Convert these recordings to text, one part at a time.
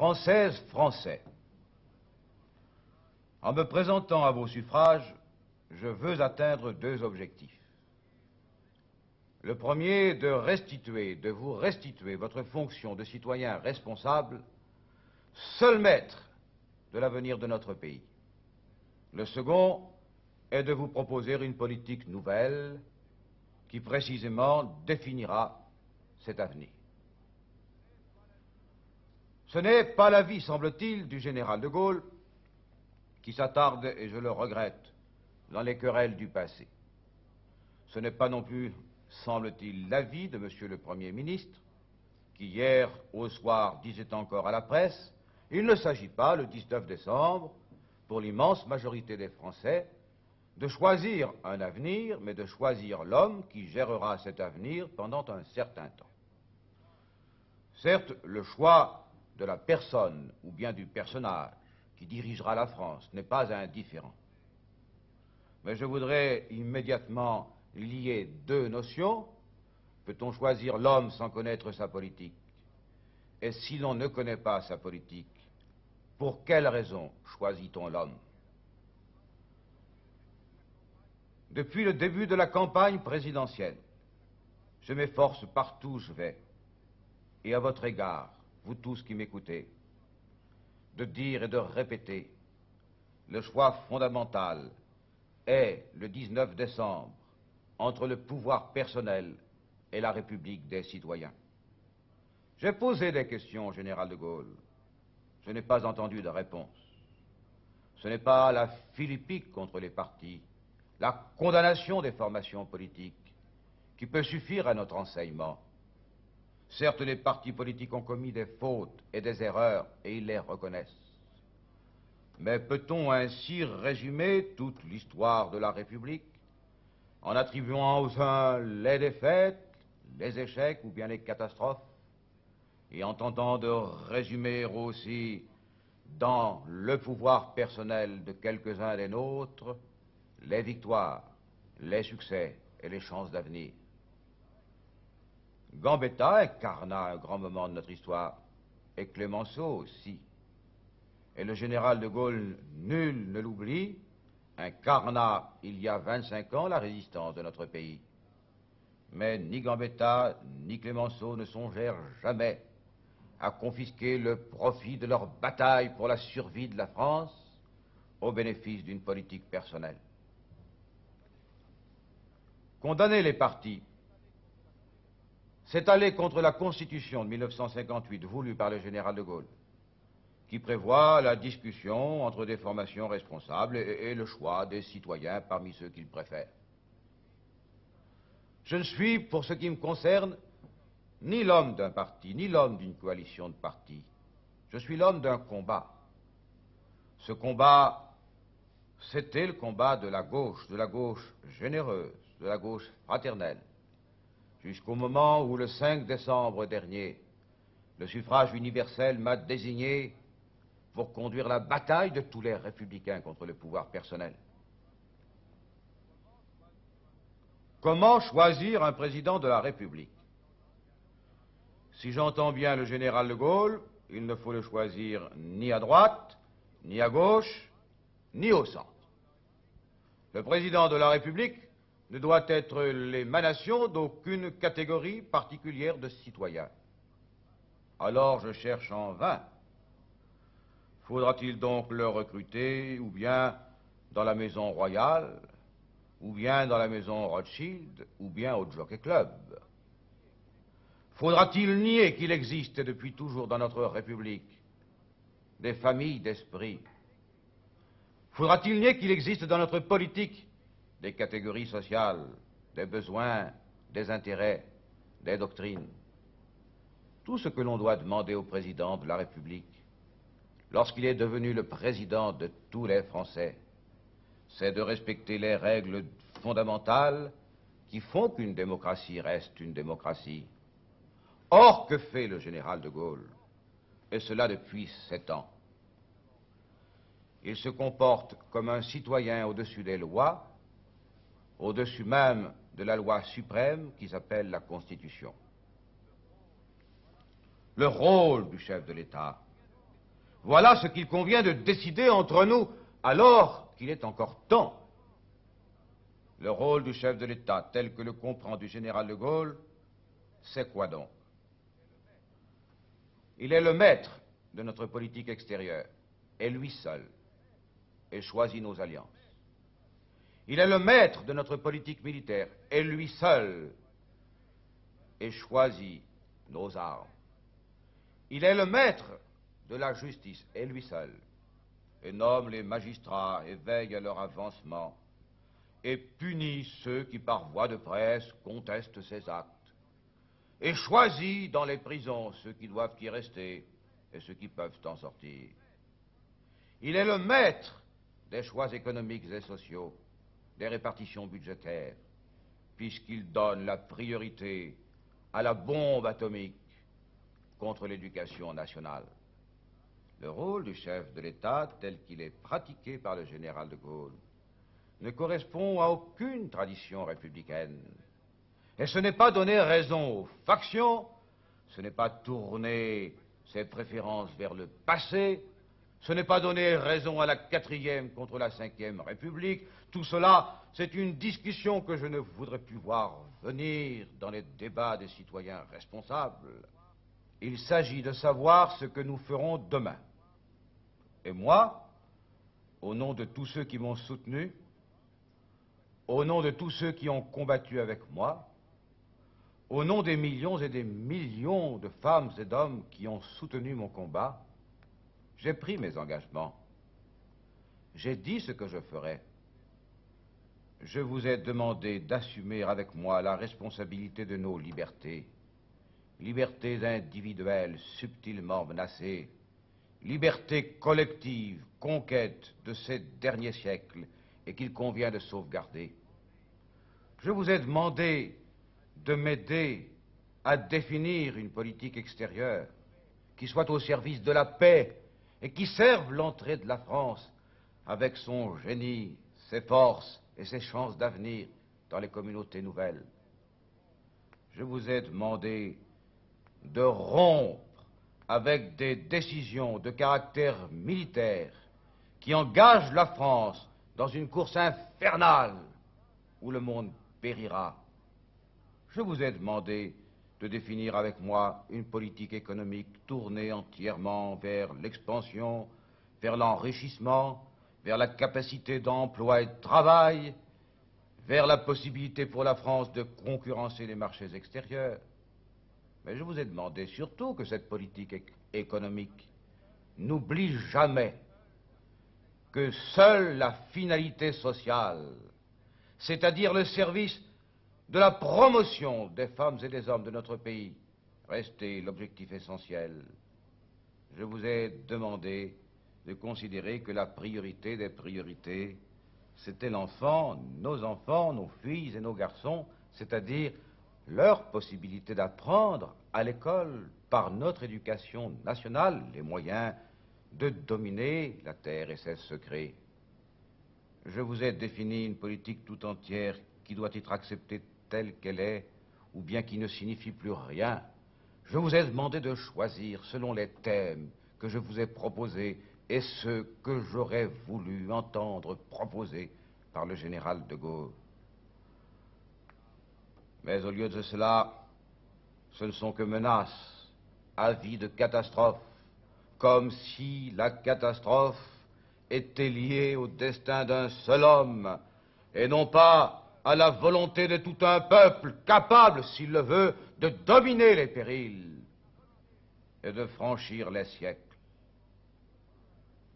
Françaises, Français, en me présentant à vos suffrages, je veux atteindre deux objectifs. Le premier, de vous restituer votre fonction de citoyen responsable, seul maître de l'avenir de notre pays. Le second est de vous proposer une politique nouvelle qui précisément définira cet avenir. Ce n'est pas l'avis, semble-t-il, du général de Gaulle qui s'attarde, et je le regrette, dans les querelles du passé. Ce n'est pas non plus, semble-t-il, l'avis de Monsieur le Premier ministre, qui hier au soir disait encore à la presse, il ne s'agit pas, le 19 décembre, pour l'immense majorité des Français, de choisir un avenir, mais de choisir l'homme qui gérera cet avenir pendant un certain temps. Certes, le choix de la personne ou bien du personnage qui dirigera la France n'est pas indifférent. Mais je voudrais immédiatement lier deux notions. Peut-on choisir l'homme sans connaître sa politique? Et si l'on ne connaît pas sa politique, pour quelle raison choisit-on l'homme? Depuis le début de la campagne présidentielle, je m'efforce partout où je vais, et à votre égard, vous tous qui m'écoutez, de dire et de répéter, le choix fondamental est, le 19 décembre, entre le pouvoir personnel et la République des citoyens. J'ai posé des questions au général de Gaulle. Je n'ai pas entendu de réponse. Ce n'est pas la philippique contre les partis, la condamnation des formations politiques qui peut suffire à notre enseignement. Certes, les partis politiques ont commis des fautes et des erreurs, et ils les reconnaissent. Mais peut-on ainsi résumer toute l'histoire de la République en attribuant aux uns les défaites, les échecs ou bien les catastrophes, et en tentant de résumer aussi dans le pouvoir personnel de quelques-uns des nôtres les victoires, les succès et les chances d'avenir? Gambetta incarna un grand moment de notre histoire, et Clemenceau aussi. Et le général de Gaulle, nul ne l'oublie, incarna il y a 25 ans la résistance de notre pays. Mais ni Gambetta ni Clemenceau ne songèrent jamais à confisquer le profit de leur bataille pour la survie de la France au bénéfice d'une politique personnelle. Condamner les partis, c'est aller contre la Constitution de 1958 voulue par le général de Gaulle, qui prévoit la discussion entre des formations responsables et le choix des citoyens parmi ceux qu'ils préfèrent. Je ne suis, pour ce qui me concerne, ni l'homme d'un parti, ni l'homme d'une coalition de partis. Je suis l'homme d'un combat. Ce combat, c'était le combat de la gauche généreuse, de la gauche fraternelle, jusqu'au moment où, le 5 décembre dernier, le suffrage universel m'a désigné pour conduire la bataille de tous les républicains contre le pouvoir personnel. Comment choisir un président de la République? Si j'entends bien le général de Gaulle, il ne faut le choisir ni à droite, ni à gauche, ni au centre. Le président de la République ne doit être l'émanation d'aucune catégorie particulière de citoyens. Alors je cherche en vain. Faudra-t-il donc le recruter, ou bien dans la maison royale, ou bien dans la maison Rothschild, ou bien au Jockey Club? Faudra-t-il nier qu'il existe depuis toujours dans notre République des familles d'esprit? Faudra-t-il nier qu'il existe dans notre politique des catégories sociales, des besoins, des intérêts, des doctrines? Tout ce que l'on doit demander au président de la République, lorsqu'il est devenu le président de tous les Français, c'est de respecter les règles fondamentales qui font qu'une démocratie reste une démocratie. Or, que fait le général de Gaulle? Et cela depuis 7 ans. Il se comporte comme un citoyen au-dessus des lois, au-dessus même de la loi suprême qui s'appelle la Constitution. Le rôle du chef de l'État, Voilà ce qu'il convient de décider entre nous, alors qu'il est encore temps. Le rôle du chef de l'État, tel que le comprend du général de Gaulle, c'est quoi donc? Il est le maître de notre politique extérieure, et lui seul, et choisit nos alliances. Il est le maître de notre politique militaire, et lui seul, et choisit nos armes. Il est le maître de la justice, et lui seul, et nomme les magistrats et veille à leur avancement, et punit ceux qui, par voie de presse, contestent ses actes, et choisit dans les prisons ceux qui doivent y rester et ceux qui peuvent en sortir. Il est le maître des choix économiques et sociaux, des répartitions budgétaires, puisqu'il donne la priorité à la bombe atomique contre l'éducation nationale. Le rôle du chef de l'État, tel qu'il est pratiqué par le général de Gaulle, ne correspond à aucune tradition républicaine. Et ce n'est pas donner raison aux factions, ce n'est pas tourner ses préférences vers le passé, ce n'est pas donner raison à la 4e contre la 5e République. Tout cela, c'est une discussion que je ne voudrais plus voir venir dans les débats des citoyens responsables. Il s'agit de savoir ce que nous ferons demain. Et moi, au nom de tous ceux qui m'ont soutenu, au nom de tous ceux qui ont combattu avec moi, au nom des millions et des millions de femmes et d'hommes qui ont soutenu mon combat, j'ai pris mes engagements. J'ai dit ce que je ferais. Je vous ai demandé d'assumer avec moi la responsabilité de nos libertés. Libertés individuelles subtilement menacées, liberté collective, conquête de ces derniers siècles et qu'il convient de sauvegarder. Je vous ai demandé de m'aider à définir une politique extérieure qui soit au service de la paix et qui serve l'entrée de la France avec son génie, ses forces et ses chances d'avenir dans les communautés nouvelles. Je vous ai demandé de rompre avec des décisions de caractère militaire qui engagent la France dans une course infernale où le monde périra. Je vous ai demandé de définir avec moi une politique économique tournée entièrement vers l'expansion, vers l'enrichissement, vers la capacité d'emploi et de travail, vers la possibilité pour la France de concurrencer les marchés extérieurs. Mais je vous ai demandé surtout que cette politique économique n'oublie jamais que seule la finalité sociale, c'est-à-dire le service de la promotion des femmes et des hommes de notre pays, restait l'objectif essentiel. Je vous ai demandé de considérer que la priorité des priorités, c'était l'enfant, nos filles et nos garçons, c'est-à-dire leur possibilité d'apprendre à l'école, par notre éducation nationale, les moyens de dominer la terre et ses secrets. Je vous ai défini une politique tout entière qui doit être acceptée telle qu'elle est, ou bien qui ne signifie plus rien. Je vous ai demandé de choisir selon les thèmes que je vous ai proposés et ceux que j'aurais voulu entendre proposés par le général de Gaulle. Mais au lieu de cela, ce ne sont que menaces, avis de catastrophe, comme si la catastrophe était liée au destin d'un seul homme, et non pas à la volonté de tout un peuple capable, s'il le veut, de dominer les périls et de franchir les siècles.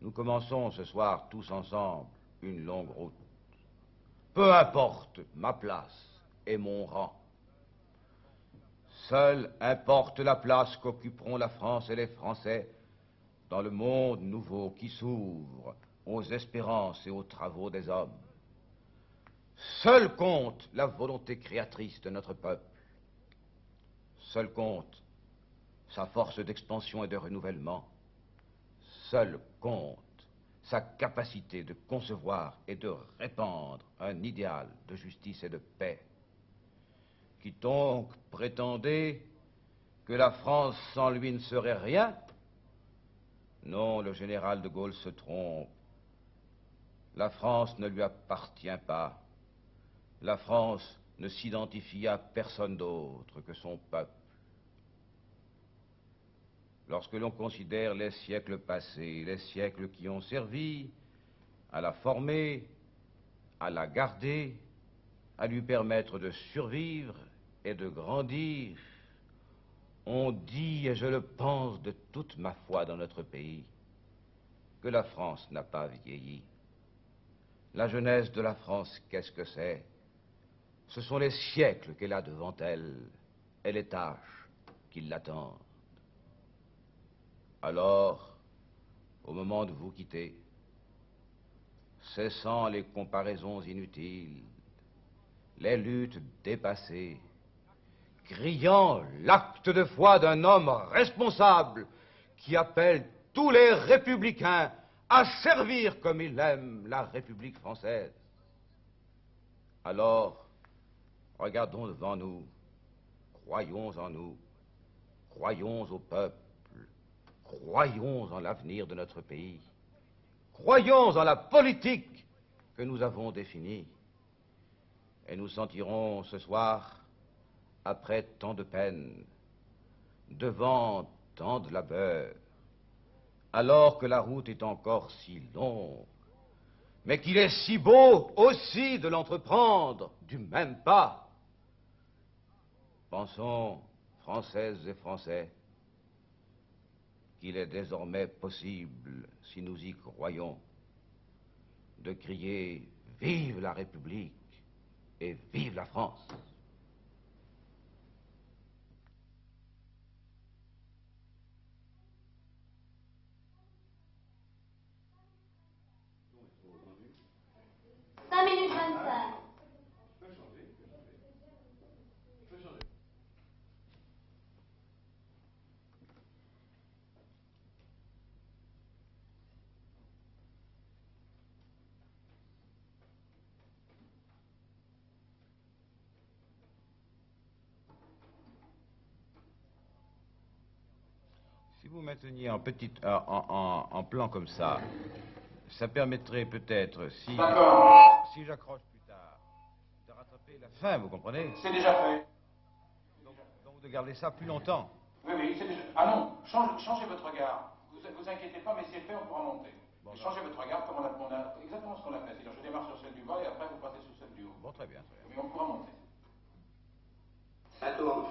Nous commençons ce soir tous ensemble une longue route. Peu importe ma place et mon rang. Seule importe la place qu'occuperont la France et les Français dans le monde nouveau qui s'ouvre aux espérances et aux travaux des hommes. Seul compte la volonté créatrice de notre peuple. Seul compte sa force d'expansion et de renouvellement. Seul compte sa capacité de concevoir et de répandre un idéal de justice et de paix. Quiconque prétendait que la France sans lui ne serait rien Non, le général de Gaulle se trompe. La France ne lui appartient pas. La France ne s'identifie à personne d'autre que son peuple. Lorsque l'on considère les siècles passés, les siècles qui ont servi à la former, à la garder, à lui permettre de survivre et de grandir, on dit, et je le pense de toute ma foi dans notre pays, que la France n'a pas vieilli. La jeunesse de la France, qu'est-ce que c'est? Ce sont les siècles qu'elle a devant elle et les tâches qui l'attendent. Alors, au moment de vous quitter, cessant les comparaisons inutiles, les luttes dépassées, criant l'acte de foi d'un homme responsable qui appelle tous les républicains à servir comme il aime la République française. Alors, regardons devant nous, croyons en nous, croyons au peuple, croyons en l'avenir de notre pays, croyons en la politique que nous avons définie, et nous sentirons ce soir, après tant de peine, devant tant de labeur, alors que la route est encore si longue, mais qu'il est si beau aussi de l'entreprendre du même pas. Pensons, Françaises et Français, qu'il est désormais possible, si nous y croyons, de crier « Vive la République et vive la France !» Si vous mainteniez en plan comme ça permettrait peut-être, si j'accroche plus tard, de rattraper la fin, vous comprenez? C'est déjà fait. Donc de garder ça plus longtemps. Oui, oui, c'est déjà... Ah non, changez votre regard. Vous inquiétez pas, mais c'est fait, on pourra monter. Bon, changez votre regard, comme on a exactement ce qu'on a fait. C'est-à-dire, je démarre sur celle du bas et après vous partez sur celle du haut. Bon, très bien, très bien. Mais on pourra monter. Ça tourne.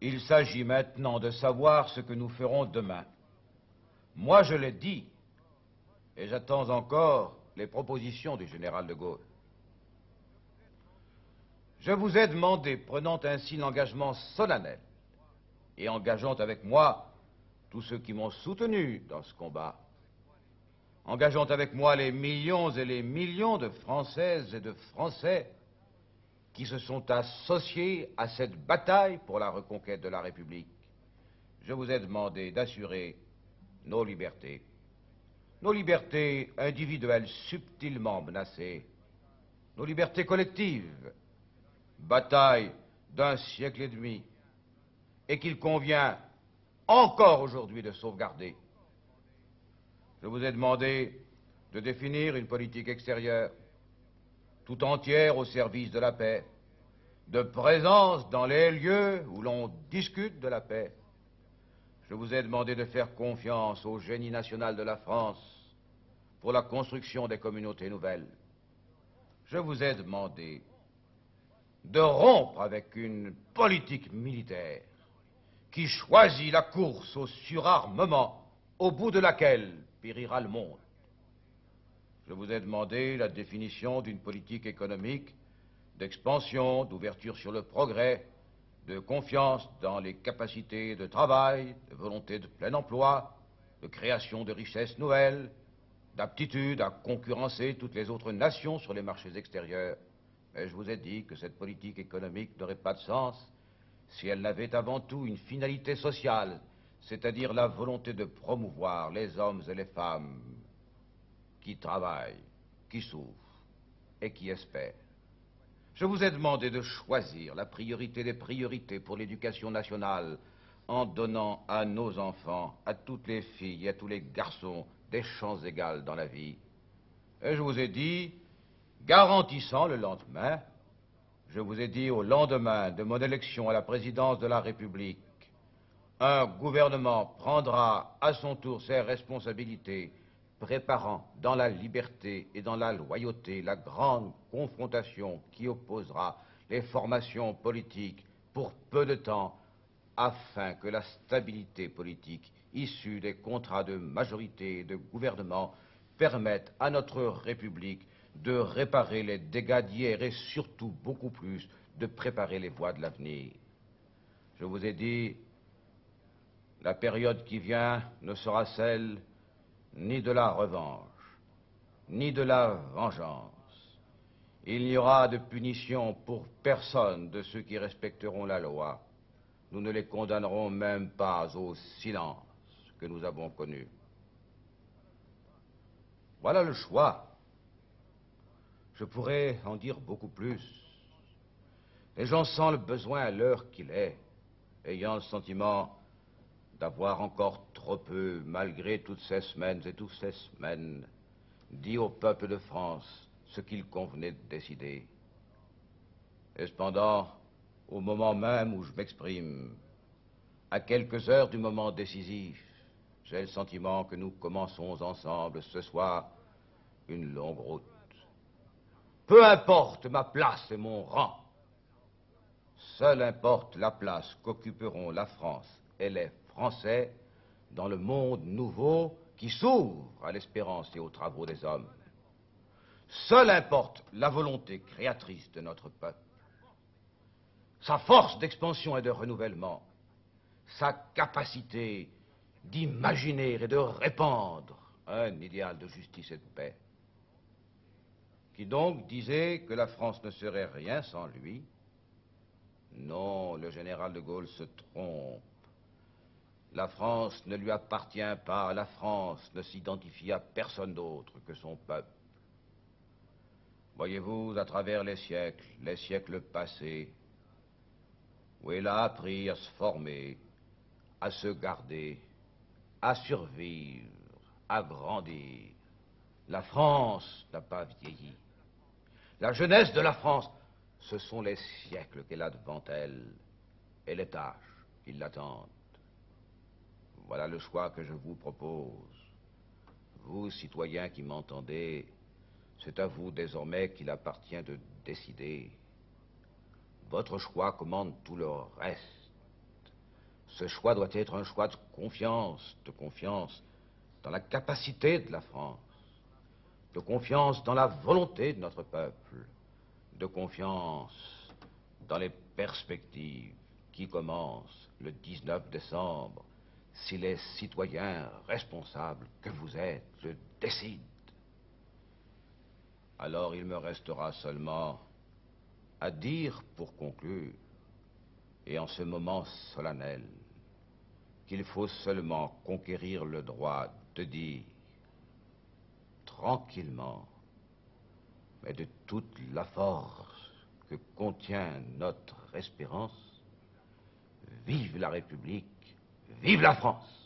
Il s'agit maintenant de savoir ce que nous ferons demain. Moi, je l'ai dit, et j'attends encore les propositions du général de Gaulle. Je vous ai demandé, prenant ainsi l'engagement solennel et engageant avec moi tous ceux qui m'ont soutenu dans ce combat, engageant avec moi les millions et les millions de Françaises et de Français qui se sont associés à cette bataille pour la reconquête de la République, je vous ai demandé d'assurer nos libertés individuelles subtilement menacées, nos libertés collectives, bataille d'un siècle et demi, et qu'il convient encore aujourd'hui de sauvegarder. Je vous ai demandé de définir une politique extérieure tout entière au service de la paix, de présence dans les lieux où l'on discute de la paix. Je vous ai demandé de faire confiance au génie national de la France pour la construction des communautés nouvelles. Je vous ai demandé de rompre avec une politique militaire qui choisit la course au surarmement au bout de laquelle périra le monde. Je vous ai demandé la définition d'une politique économique d'expansion, d'ouverture sur le progrès, de confiance dans les capacités de travail, de volonté de plein emploi, de création de richesses nouvelles, d'aptitude à concurrencer toutes les autres nations sur les marchés extérieurs. Mais je vous ai dit que cette politique économique n'aurait pas de sens si elle n'avait avant tout une finalité sociale, c'est-à-dire la volonté de promouvoir les hommes et les femmes qui travaillent, qui souffrent et qui espèrent. Je vous ai demandé de choisir la priorité des priorités pour l'éducation nationale en donnant à nos enfants, à toutes les filles et à tous les garçons des chances égales dans la vie. Et je vous ai dit, garantissant le lendemain, je vous ai dit au lendemain de mon élection à la présidence de la République, un gouvernement prendra à son tour ses responsabilités, préparant dans la liberté et dans la loyauté la grande confrontation qui opposera les formations politiques pour peu de temps, afin que la stabilité politique issue des contrats de majorité et de gouvernement permette à notre République de réparer les dégâts d'hier et surtout beaucoup plus de préparer les voies de l'avenir. Je vous ai dit, la période qui vient ne sera celle ni de la revanche, ni de la vengeance. Il n'y aura de punition pour personne de ceux qui respecteront la loi. Nous ne les condamnerons même pas au silence que nous avons connu. Voilà le choix. Je pourrais en dire beaucoup plus. Et j'en sens le besoin à l'heure qu'il est, ayant le sentiment d'avoir encore trop peu, malgré toutes ces semaines et toutes ces semaines, dit au peuple de France ce qu'il convenait de décider. Et cependant, au moment même où je m'exprime, à quelques heures du moment décisif, j'ai le sentiment que nous commençons ensemble ce soir une longue route. Peu importe ma place et mon rang, seul importe la place qu'occuperont la France et les Français dans le monde nouveau qui s'ouvre à l'espérance et aux travaux des hommes. Seul importe la volonté créatrice de notre peuple, sa force d'expansion et de renouvellement, sa capacité d'imaginer et de répandre un idéal de justice et de paix. Qui donc disait que la France ne serait rien sans lui. Non, le général de Gaulle se trompe. La France ne lui appartient pas, la France ne s'identifie à personne d'autre que son peuple. Voyez-vous, à travers les siècles passés, où elle a appris à se former, à se garder, à survivre, à grandir, la France n'a pas vieilli. La jeunesse de la France, ce sont les siècles qu'elle a devant elle et les tâches qui l'attendent. Voilà le choix que je vous propose. Vous, citoyens qui m'entendez, c'est à vous désormais qu'il appartient de décider. Votre choix commande tout le reste. Ce choix doit être un choix de confiance dans la capacité de la France, de confiance dans la volonté de notre peuple, de confiance dans les perspectives qui commencent le 19 décembre, si les citoyens responsables que vous êtes le décident. Alors il me restera seulement à dire pour conclure, et en ce moment solennel, qu'il faut seulement conquérir le droit de dire tranquillement, mais de toute la force que contient notre espérance, vive la République, vive la France!